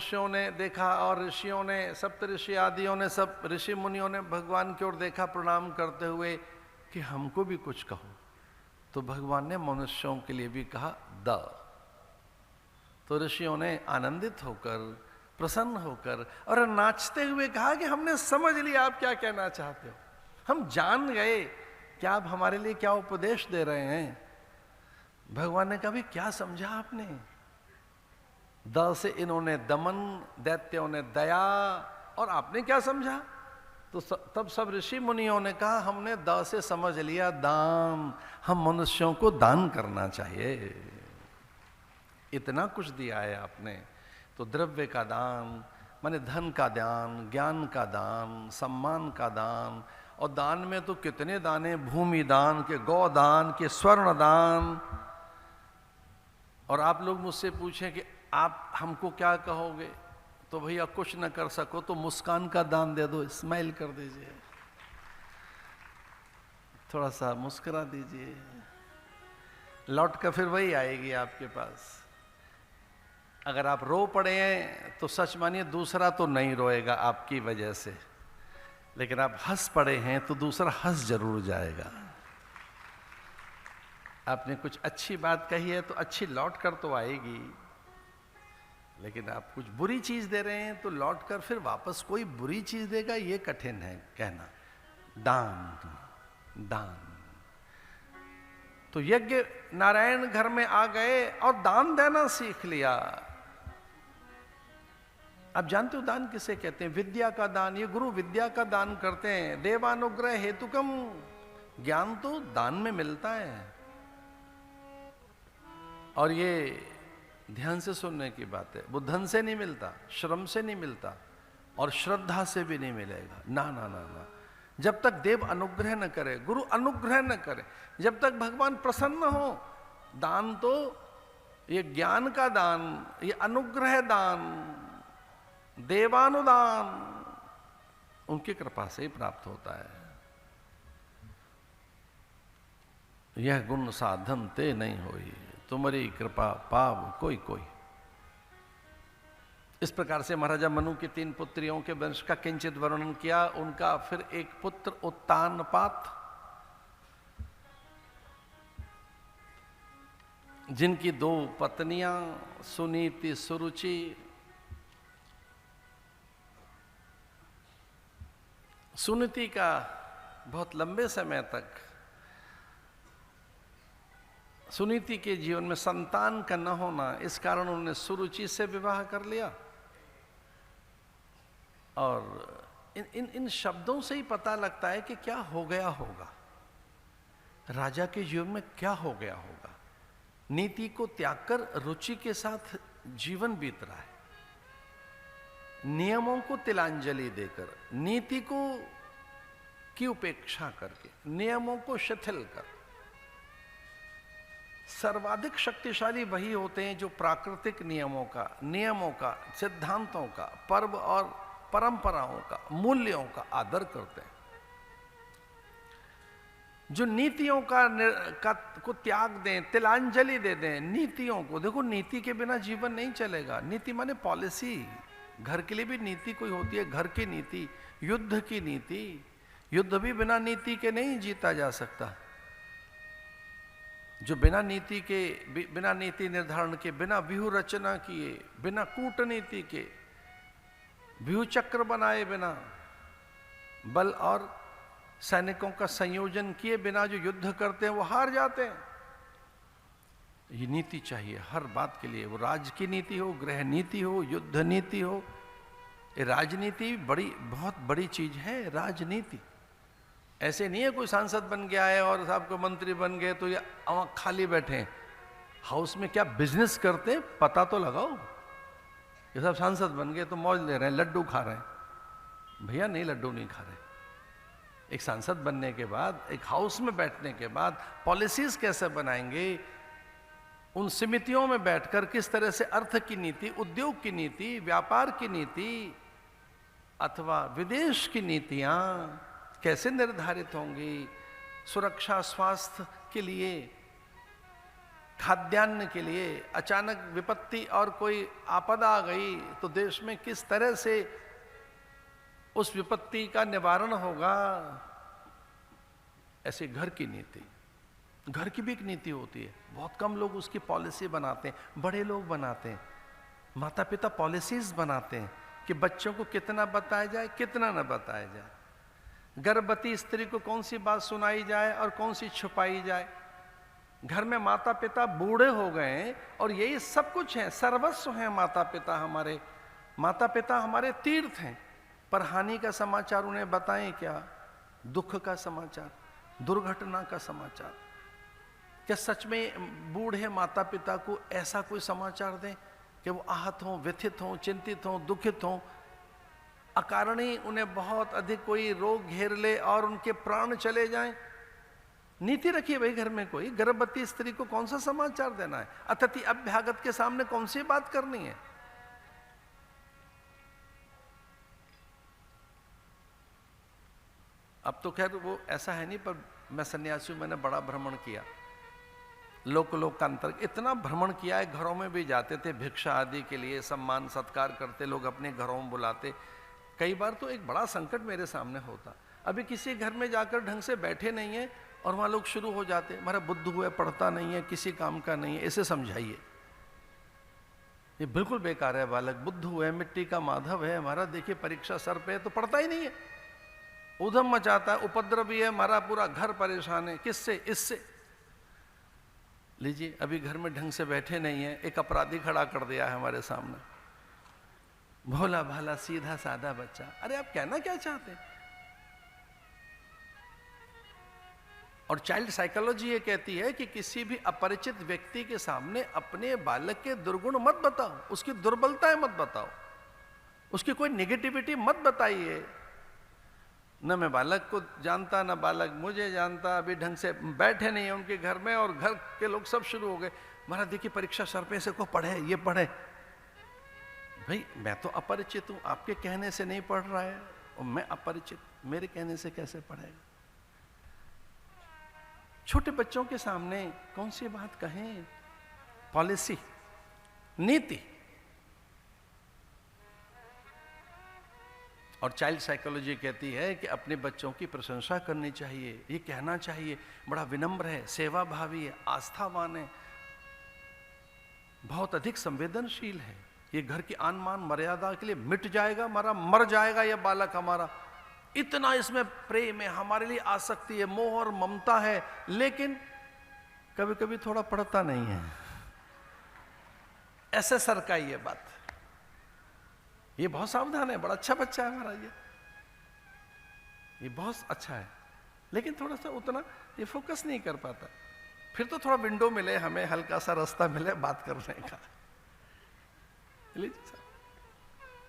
मनुष्यों ने देखा और ऋषियों ने, सप्तऋषि आदियों ने, सब ऋषि मुनियों ने भगवान की ओर देखा प्रणाम करते हुए कि हमको भी कुछ कहो। तो भगवान ने मनुष्यों के लिए भी कहा द। तो ऋषियों ने आनंदित होकर, प्रसन्न होकर और नाचते हुए कहा कि हमने समझ लिया आप क्या कहना चाहते हो, हम जान गए कि आप हमारे लिए क्या उपदेश दे रहे हैं। भगवान ने कहा भी क्या समझा आपने? द से इन्होंने दमन, दैत्यों ने दया, और आपने क्या समझा? तो तब सब ऋषि मुनियों ने कहा हमने द से समझ लिया दान, हम मनुष्यों को दान करना चाहिए। इतना कुछ दिया है आपने, तो द्रव्य का दान माने धन का दान, ज्ञान का दान, सम्मान का दान, और दान में तो कितने दान है, भूमि दान के, गौ दान के, स्वर्ण दान। और आप लोग मुझसे पूछें कि आप हमको क्या कहोगे, तो भैया कुछ न कर सको तो मुस्कान का दान दे दो, स्माइल कर दीजिए, थोड़ा सा मुस्कुरा दीजिए, लौट कर फिर वही आएगी आपके पास। अगर आप रो पड़े हैं तो सच मानिए दूसरा तो नहीं रोएगा आपकी वजह से, लेकिन आप हंस पड़े हैं तो दूसरा हंस जरूर जाएगा। आपने कुछ अच्छी बात कही है तो अच्छी लौट कर तो आएगी, लेकिन आप कुछ बुरी चीज दे रहे हैं तो लौट कर फिर वापस कोई बुरी चीज देगा, ये कठिन है कहना। दान, दान। तो यज्ञ नारायण घर में आ गए और दान देना सीख लिया। आप जानते हो दान किसे कहते हैं? विद्या का दान। ये गुरु विद्या का दान करते हैं। देवानुग्रह हेतुकम, ज्ञान तो दान में मिलता है। और ये ध्यान से सुनने की बात है, वो धन से नहीं मिलता, श्रम से नहीं मिलता, और श्रद्धा से भी नहीं मिलेगा। ना ना ना ना, जब तक देव अनुग्रह न करे, गुरु अनुग्रह न करे, जब तक भगवान प्रसन्न हो। दान तो ये ज्ञान का दान, ये अनुग्रह दान, देवानुदान उनकी कृपा से ही प्राप्त होता है। यह गुण साधन ते नहीं होई, तुम्हारी कृपा पाव कोई कोई। इस प्रकार से महाराजा मनु की 3 पुत्रियों के वंश का किंचित वर्णन किया। उनका फिर एक पुत्र उत्तानपात, जिनकी 2 पत्नियां सुनीति, सुरुचि। सुनीति का बहुत लंबे समय तक, सुनीति के जीवन में संतान का न होना, इस कारण उन्होंने सुरुचि से विवाह कर लिया। और इन शब्दों से ही पता लगता है कि क्या हो गया होगा, राजा के जीवन में क्या हो गया होगा। नीति को त्याग कर रुचि के साथ जीवन बीत रहा है, नियमों को तिलांजलि देकर, नीति को की उपेक्षा करके, नियमों को शिथिल कर। सर्वाधिक शक्तिशाली वही होते हैं जो प्राकृतिक नियमों का, सिद्धांतों का, पर्व और परंपराओं का, मूल्यों का आदर करते हैं। जो नीतियों को त्याग दें, तिलांजलि दे दें नीतियों को। देखो, नीति के बिना जीवन नहीं चलेगा। नीति माने पॉलिसी। घर के लिए भी नीति कोई होती है, घर की नीति, युद्ध की नीति। युद्ध भी बिना नीति के नहीं जीता जा सकता। जो बिना नीति निर्धारण के, बिना व्यूह रचना किए, बिना कूटनीति के, व्यूह चक्र बनाए बिना, बल और सैनिकों का संयोजन किए बिना जो युद्ध करते हैं वो हार जाते हैं। ये नीति चाहिए हर बात के लिए, वो राज की नीति हो, गृह नीति हो, युद्ध नीति हो। ये राजनीति बहुत बड़ी चीज है। राजनीति ऐसे नहीं है कोई सांसद बन गया है और साहब को मंत्री बन गए तो ये खाली बैठे। हाउस में क्या बिजनेस करते हैं पता तो लगाओ। ये सब सांसद बन गए तो मौज ले रहे हैं, लड्डू खा रहे हैं। भैया नहीं, लड्डू नहीं खा रहे। एक सांसद बनने के बाद, एक हाउस में बैठने के बाद पॉलिसीज कैसे बनाएंगे, उन समितियों में बैठकर किस तरह से अर्थ की नीति, उद्योग की नीति, व्यापार की नीति अथवा विदेश की नीतियां कैसे निर्धारित होंगी, सुरक्षा स्वास्थ्य के लिए खाद्यान्न के लिए अचानक विपत्ति और कोई आपदा आ गई तो देश में किस तरह से उस विपत्ति का निवारण होगा, ऐसे घर की नीति, घर की भी एक नीति होती है। बहुत कम लोग उसकी पॉलिसी बनाते हैं, बड़े लोग बनाते हैं, माता पिता पॉलिसीज बनाते हैं कि बच्चों को कितना बताया जाए, कितना न बताया जाए, गर्भवती स्त्री को कौन सी बात सुनाई जाए और कौन सी छुपाई जाए। घर में माता पिता बूढ़े हो गए हैं और यही सब कुछ है, सर्वस्व हैं माता पिता हमारे। माता पिता हमारे तीर्थ हैं, पर हानि का समाचार उन्हें बताएं क्या, दुख का समाचार, दुर्घटना का समाचार। क्या सच में बूढ़े माता पिता को ऐसा कोई समाचार दें कि वो आहत हों, व्यथित हों, चिंतित हों, दुखित हों, अकारण ही उन्हें बहुत अधिक कोई रोग घेर ले और उनके प्राण चले जाएं? नीति रखिए भाई, घर में कोई गर्भवती स्त्री को कौन सा समाचार देना है, अतिथि अभ्यागत के सामने कौन सी बात करनी है। अब तो खैर वो ऐसा है नहीं, पर मैं सन्यासी हूं, मैंने बड़ा भ्रमण किया, लोक का अंतर इतना भ्रमण किया है। घरों में भी जाते थे भिक्षा आदि के लिए, सम्मान सत्कार करते, लोग अपने घरों में बुलाते। कई बार तो एक बड़ा संकट मेरे सामने होता, अभी किसी घर में जाकर ढंग से बैठे नहीं है और वहां लोग शुरू हो जाते, हमारा बुद्ध हुआ पढ़ता नहीं है, किसी काम का नहीं है, इसे समझाइए, ये बिल्कुल बेकार है बालक, बुद्ध हुआ है, मिट्टी का माधव है हमारा, देखिए परीक्षा सर पे है तो पढ़ता ही नहीं है, उधम मचाता है, उपद्रवी है, हमारा पूरा घर परेशान है, किससे, इससे। लीजिए अभी घर में ढंग से बैठे नहीं है, एक अपराधी खड़ा कर दिया है हमारे सामने, भोला भाला सीधा साधा बच्चा। अरे आप कहना क्या चाहते हैं? और चाइल्ड साइकोलॉजी ये कहती है कि किसी भी अपरिचित व्यक्ति के सामने अपने बालक के दुर्गुण मत बताओ, उसकी दुर्बलताएं मत बताओ, उसकी कोई नेगेटिविटी मत बताइए। न मैं बालक को जानता, न बालक मुझे जानता, अभी ढंग से बैठे नहीं है उनके घर में और घर के लोग सब शुरू हो गए, महाराज देखिए परीक्षा सर पे से को पढ़े, ये पढ़े। भाई मैं तो अपरिचित हूं, आपके कहने से नहीं पढ़ रहा है, और मैं अपरिचित, मेरे कहने से कैसे पढ़ेगा? छोटे बच्चों के सामने कौन सी बात कहें? पॉलिसी, नीति। और चाइल्ड साइकोलॉजी कहती है कि अपने बच्चों की प्रशंसा करनी चाहिए, ये कहना चाहिए बड़ा विनम्र है, सेवा भावी है, आस्थावान है, बहुत अधिक संवेदनशील है, ये घर की आन मान मर्यादा के लिए मिट जाएगा, हमारा मर जाएगा ये बालक हमारा, इतना इसमें प्रेम है, हमारे लिए आसक्ति है, मोह और ममता है। लेकिन कभी कभी थोड़ा पढ़ता नहीं है, ऐसे सर का ये बात, ये बहुत सावधान है, बड़ा अच्छा बच्चा है हमारा, ये बहुत अच्छा है, लेकिन थोड़ा सा उतना ये फोकस नहीं कर पाता। फिर तो थोड़ा विंडो मिले हमें, हल्का सा रास्ता मिले बात करने का। लीजिए